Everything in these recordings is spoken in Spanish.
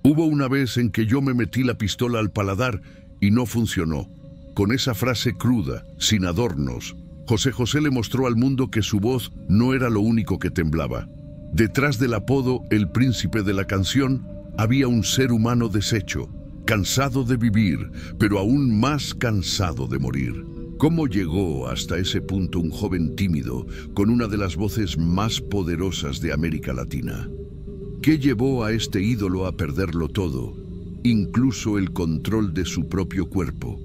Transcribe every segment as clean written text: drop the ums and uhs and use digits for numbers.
Hubo una vez en que yo me metí la pistola al paladar y no funcionó. Con esa frase cruda, sin adornos, José José le mostró al mundo que su voz no era lo único que temblaba. Detrás del apodo El Príncipe de la Canción había un ser humano deshecho, cansado de vivir, pero aún más cansado de morir. ¿Cómo llegó hasta ese punto un joven tímido con una de las voces más poderosas de América Latina? ¿Qué llevó a este ídolo a perderlo todo, incluso el control de su propio cuerpo?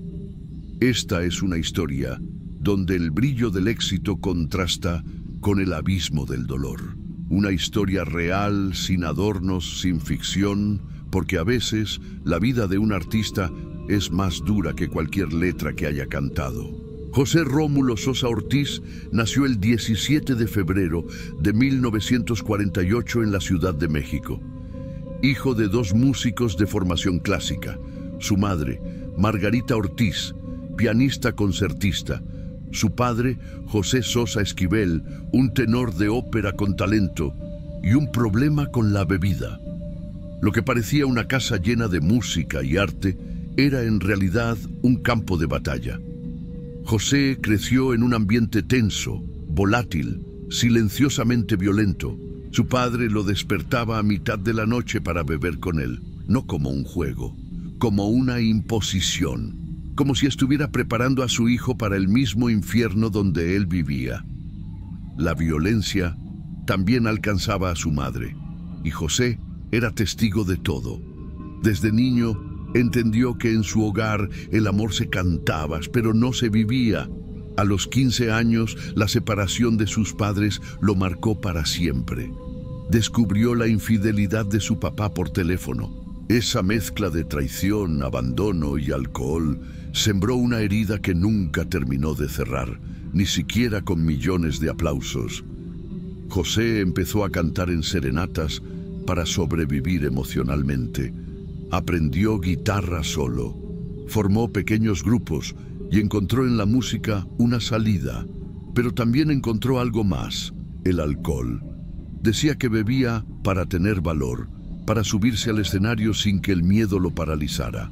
Esta es una historia donde el brillo del éxito contrasta con el abismo del dolor. Una historia real, sin adornos, sin ficción, porque a veces la vida de un artista es más dura que cualquier letra que haya cantado. José Rómulo Sosa Ortiz nació el 17 de febrero de 1948 en la Ciudad de México. Hijo de dos músicos de formación clásica. Su madre, Margarita Ortiz, pianista concertista. Su padre, José Sosa Esquivel, un tenor de ópera con talento y un problema con la bebida. Lo que parecía una casa llena de música y arte era en realidad un campo de batalla. José creció en un ambiente tenso, volátil, silenciosamente violento. Su padre lo despertaba a mitad de la noche para beber con él, no como un juego, como una imposición, como si estuviera preparando a su hijo para el mismo infierno donde él vivía. La violencia también alcanzaba a su madre, y José era testigo de todo. Desde niño entendió que en su hogar el amor se cantaba, pero no se vivía. A los 15 años, la separación de sus padres lo marcó para siempre. Descubrió la infidelidad de su papá por teléfono. Esa mezcla de traición, abandono y alcohol sembró una herida que nunca terminó de cerrar, ni siquiera con millones de aplausos. José empezó a cantar en serenatas para sobrevivir emocionalmente. Aprendió guitarra solo, formó pequeños grupos y encontró en la música una salida, pero también encontró algo más, el alcohol. Decía que bebía para tener valor, para subirse al escenario sin que el miedo lo paralizara.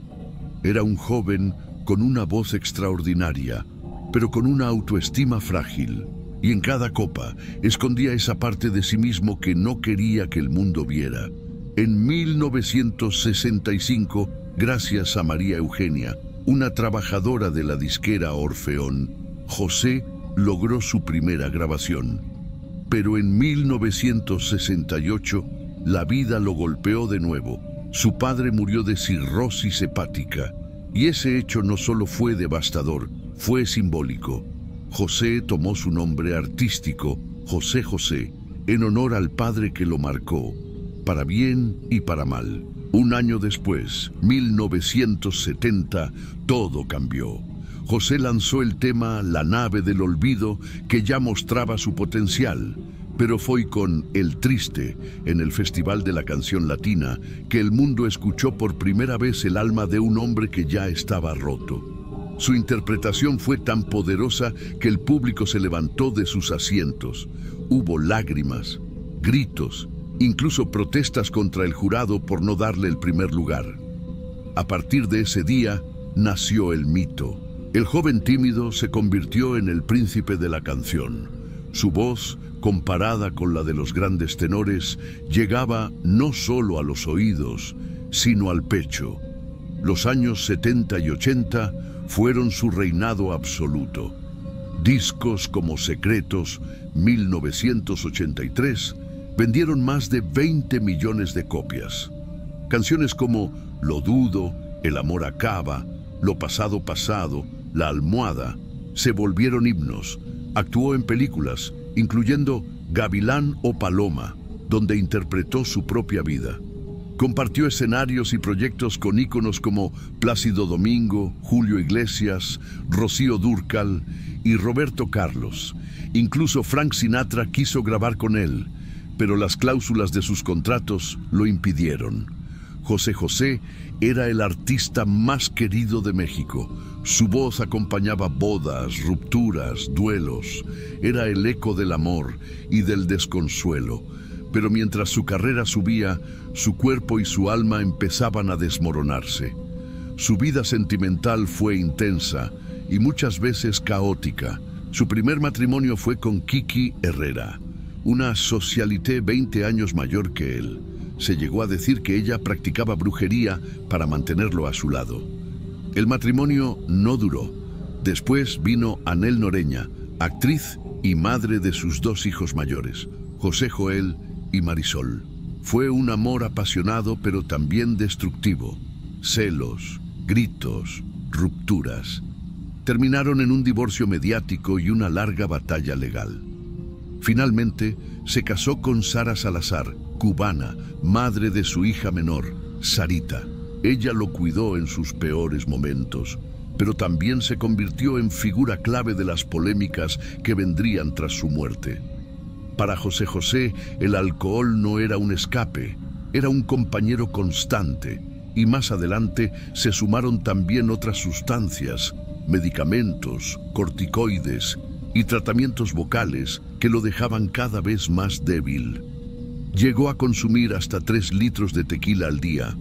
Era un joven con una voz extraordinaria, pero con una autoestima frágil, y en cada copa escondía esa parte de sí mismo que no quería que el mundo viera. En 1965, gracias a María Eugenia, una trabajadora de la disquera Orfeón, José logró su primera grabación. Pero en 1968, la vida lo golpeó de nuevo. Su padre murió de cirrosis hepática, y ese hecho no solo fue devastador, fue simbólico. José tomó su nombre artístico, José José, en honor al padre que lo marcó, para bien y para mal. Un año después, 1970, todo cambió. José lanzó el tema La nave del olvido, que ya mostraba su potencial, pero fue con El Triste, en el Festival de la Canción Latina, que el mundo escuchó por primera vez el alma de un hombre que ya estaba roto. Su interpretación fue tan poderosa que el público se levantó de sus asientos. Hubo lágrimas, gritos, incluso protestas contra el jurado por no darle el primer lugar. A partir de ese día, nació el mito. El joven tímido se convirtió en el príncipe de la canción. Su voz, comparada con la de los grandes tenores, llegaba no solo a los oídos, sino al pecho. Los años 70 y 80 fueron su reinado absoluto. Discos como Secretos, 1983, vendieron más de 20 millones de copias. Canciones como Lo dudo, El amor acaba, Lo pasado pasado, La almohada, se volvieron himnos. Actuó en películas, incluyendo Gavilán o Paloma, donde interpretó su propia vida. Compartió escenarios y proyectos con íconos como Plácido Domingo, Julio Iglesias, Rocío Dúrcal y Roberto Carlos. Incluso Frank Sinatra quiso grabar con él, pero las cláusulas de sus contratos lo impidieron. José José era el artista más querido de México. Su voz acompañaba bodas, rupturas, duelos. Era el eco del amor y del desconsuelo. Pero mientras su carrera subía, su cuerpo y su alma empezaban a desmoronarse. Su vida sentimental fue intensa y muchas veces caótica. Su primer matrimonio fue con Kiki Herrera, una socialité 20 años mayor que él. Se llegó a decir que ella practicaba brujería para mantenerlo a su lado. El matrimonio no duró. Después vino Anel Noreña, actriz y madre de sus 2 hijos mayores, José Joel y Marisol. Fue un amor apasionado pero también destructivo. Celos, gritos, rupturas. Terminaron en un divorcio mediático y una larga batalla legal. Finalmente, se casó con Sara Salazar, cubana, madre de su hija menor, Sarita. Ella lo cuidó en sus peores momentos, pero también se convirtió en figura clave de las polémicas que vendrían tras su muerte. Para José José, el alcohol no era un escape, era un compañero constante, y más adelante se sumaron también otras sustancias, medicamentos, corticoides y tratamientos vocales que lo dejaban cada vez más débil. Llegó a consumir hasta 3 litros de tequila al día.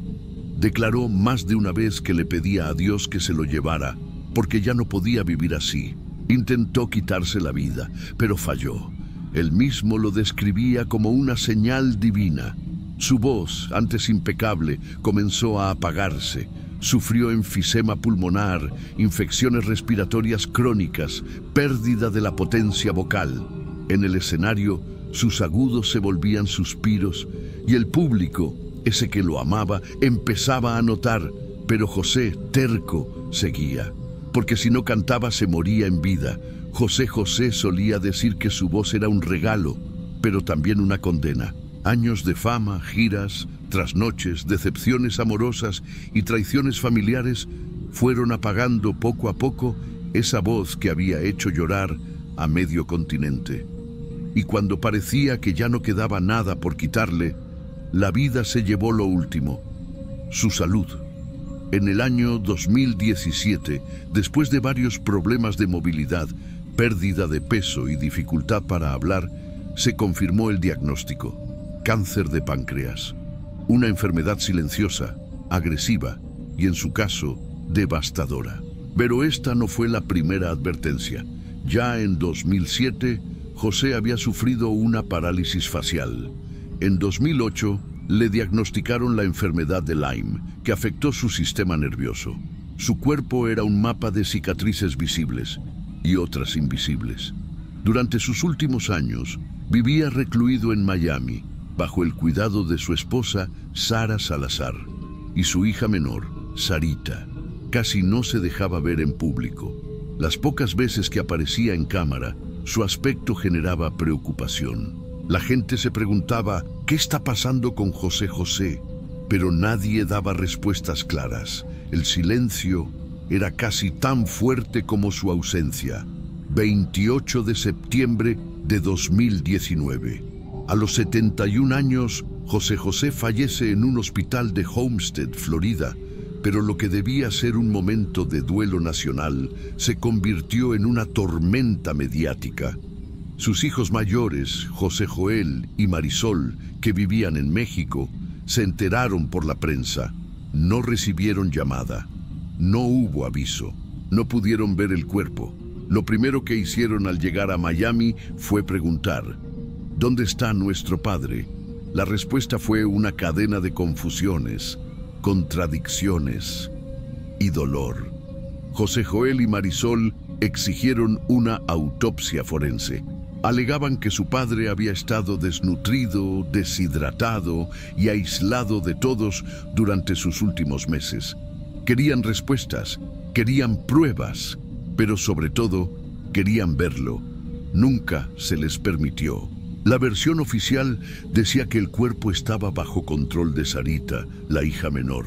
Declaró más de una vez que le pedía a Dios que se lo llevara, porque ya no podía vivir así. Intentó quitarse la vida, pero falló. Él mismo lo describía como una señal divina. Su voz, antes impecable, comenzó a apagarse. Sufrió enfisema pulmonar, infecciones respiratorias crónicas, pérdida de la potencia vocal. En el escenario, sus agudos se volvían suspiros y el público, ese que lo amaba, empezaba a notar, pero José, terco, seguía. Porque si no cantaba se moría en vida. José José solía decir que su voz era un regalo, pero también una condena. Años de fama, giras, trasnoches, decepciones amorosas y traiciones familiares fueron apagando poco a poco esa voz que había hecho llorar a medio continente. Y cuando parecía que ya no quedaba nada por quitarle, la vida se llevó lo último, su salud. En el año 2017, después de varios problemas de movilidad, pérdida de peso y dificultad para hablar, se confirmó el diagnóstico: cáncer de páncreas. Una enfermedad silenciosa, agresiva y, en su caso, devastadora. Pero esta no fue la primera advertencia. Ya en 2007, José había sufrido una parálisis facial. En 2008, le diagnosticaron la enfermedad de Lyme, que afectó su sistema nervioso. Su cuerpo era un mapa de cicatrices visibles y otras invisibles. Durante sus últimos años, vivía recluido en Miami, bajo el cuidado de su esposa, Sara Salazar, y su hija menor, Sarita. Casi no se dejaba ver en público. Las pocas veces que aparecía en cámara, su aspecto generaba preocupación. La gente se preguntaba, ¿qué está pasando con José José? Pero nadie daba respuestas claras. El silencio era casi tan fuerte como su ausencia. 28 de septiembre de 2019. A los 71 años, José José fallece en un hospital de Homestead, Florida, pero lo que debía ser un momento de duelo nacional se convirtió en una tormenta mediática. Sus hijos mayores, José Joel y Marisol, que vivían en México, se enteraron por la prensa. No recibieron llamada, no hubo aviso, no pudieron ver el cuerpo. Lo primero que hicieron al llegar a Miami fue preguntar: ¿dónde está nuestro padre? La respuesta fue una cadena de confusiones, contradicciones y dolor. José Joel y Marisol exigieron una autopsia forense. Alegaban que su padre había estado desnutrido, deshidratado y aislado de todos durante sus últimos meses. Querían respuestas, querían pruebas, pero sobre todo querían verlo. Nunca se les permitió. La versión oficial decía que el cuerpo estaba bajo control de Sarita, la hija menor.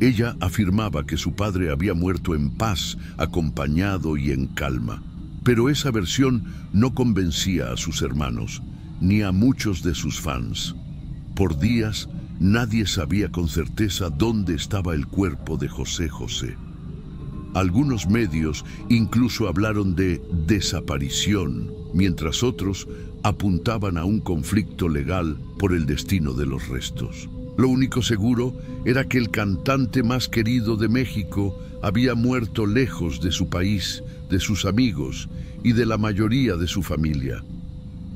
Ella afirmaba que su padre había muerto en paz, acompañado y en calma. Pero esa versión no convencía a sus hermanos, ni a muchos de sus fans. Por días, nadie sabía con certeza dónde estaba el cuerpo de José José. Algunos medios incluso hablaron de desaparición, mientras otros apuntaban a un conflicto legal por el destino de los restos. Lo único seguro era que el cantante más querido de México había muerto lejos de su país, de sus amigos y de la mayoría de su familia.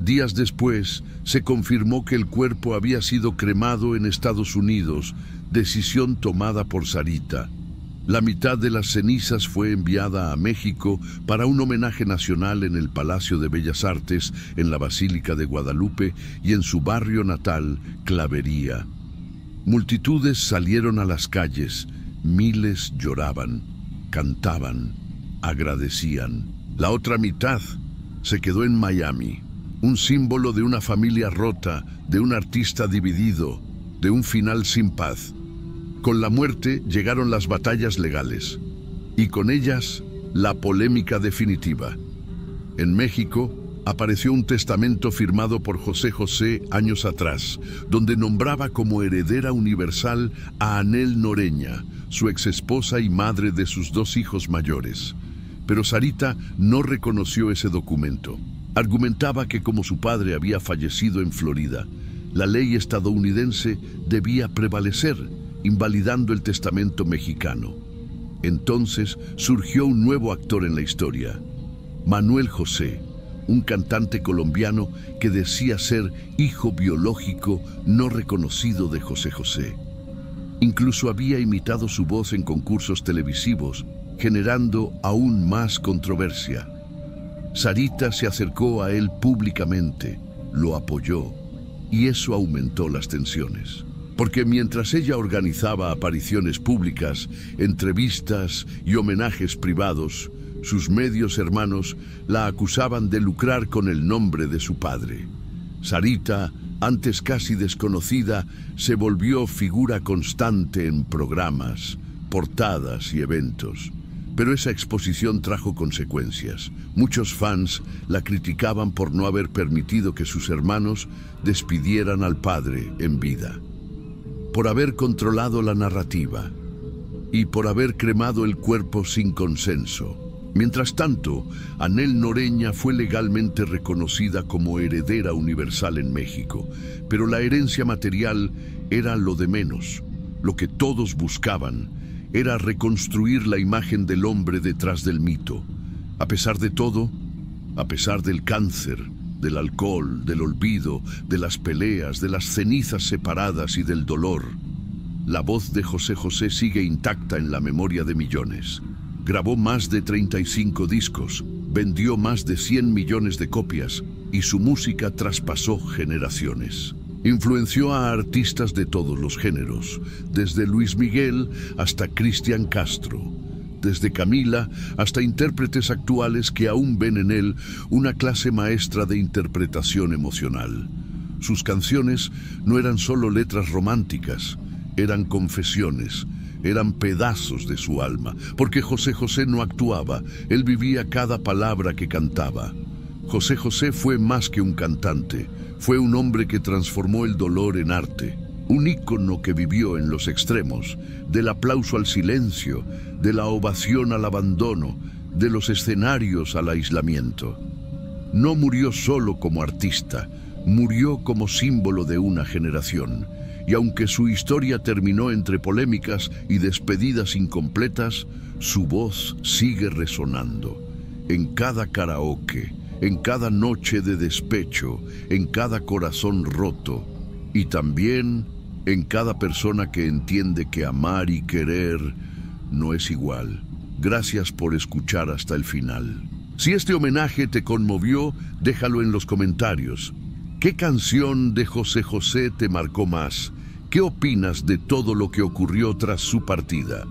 Días después, se confirmó que el cuerpo había sido cremado en Estados Unidos, decisión tomada por Sarita. La mitad de las cenizas fue enviada a México para un homenaje nacional en el Palacio de Bellas Artes, en la Basílica de Guadalupe y en su barrio natal, Clavería. Multitudes salieron a las calles, miles lloraban, cantaban, agradecían. La otra mitad se quedó en Miami, un símbolo de una familia rota, de un artista dividido, de un final sin paz. Con la muerte llegaron las batallas legales y con ellas la polémica definitiva. En México apareció un testamento firmado por José José años atrás, donde nombraba como heredera universal a Anhel Noreña, su exesposa y madre de sus 2 hijos mayores. Pero Sarita no reconoció ese documento. Argumentaba que como su padre había fallecido en Florida, la ley estadounidense debía prevalecer, invalidando el testamento mexicano. Entonces surgió un nuevo actor en la historia, Manuel José, un cantante colombiano que decía ser hijo biológico no reconocido de José José. Incluso había imitado su voz en concursos televisivos, generando aún más controversia. Sarita se acercó a él públicamente, lo apoyó, y eso aumentó las tensiones. Porque mientras ella organizaba apariciones públicas, entrevistas y homenajes privados, sus medios hermanos la acusaban de lucrar con el nombre de su padre. Sarita, antes casi desconocida, se volvió figura constante en programas, portadas y eventos. Pero esa exposición trajo consecuencias. Muchos fans la criticaban por no haber permitido que sus hermanos despidieran al padre en vida, por haber controlado la narrativa y por haber cremado el cuerpo sin consenso. Mientras tanto, Anhel Noreña fue legalmente reconocida como heredera universal en México, pero la herencia material era lo de menos. Lo que todos buscaban era reconstruir la imagen del hombre detrás del mito. A pesar de todo, a pesar del cáncer, del alcohol, del olvido, de las peleas, de las cenizas separadas y del dolor, la voz de José José sigue intacta en la memoria de millones. Grabó más de 35 discos, vendió más de 100 millones de copias y su música traspasó generaciones. Influenció a artistas de todos los géneros, desde Luis Miguel hasta Cristian Castro, desde Camila hasta intérpretes actuales que aún ven en él una clase maestra de interpretación emocional. Sus canciones no eran solo letras románticas, eran confesiones, eran pedazos de su alma, porque José José no actuaba, él vivía cada palabra que cantaba. José José fue más que un cantante, fue un hombre que transformó el dolor en arte, un ícono que vivió en los extremos, del aplauso al silencio, de la ovación al abandono, de los escenarios al aislamiento. No murió solo como artista, murió como símbolo de una generación. Y aunque su historia terminó entre polémicas y despedidas incompletas, su voz sigue resonando. En cada karaoke, en cada noche de despecho, en cada corazón roto y también en cada persona que entiende que amar y querer no es igual. Gracias por escuchar hasta el final. Si este homenaje te conmovió, déjalo en los comentarios. ¿Qué canción de José José te marcó más? ¿Qué opinas de todo lo que ocurrió tras su partida?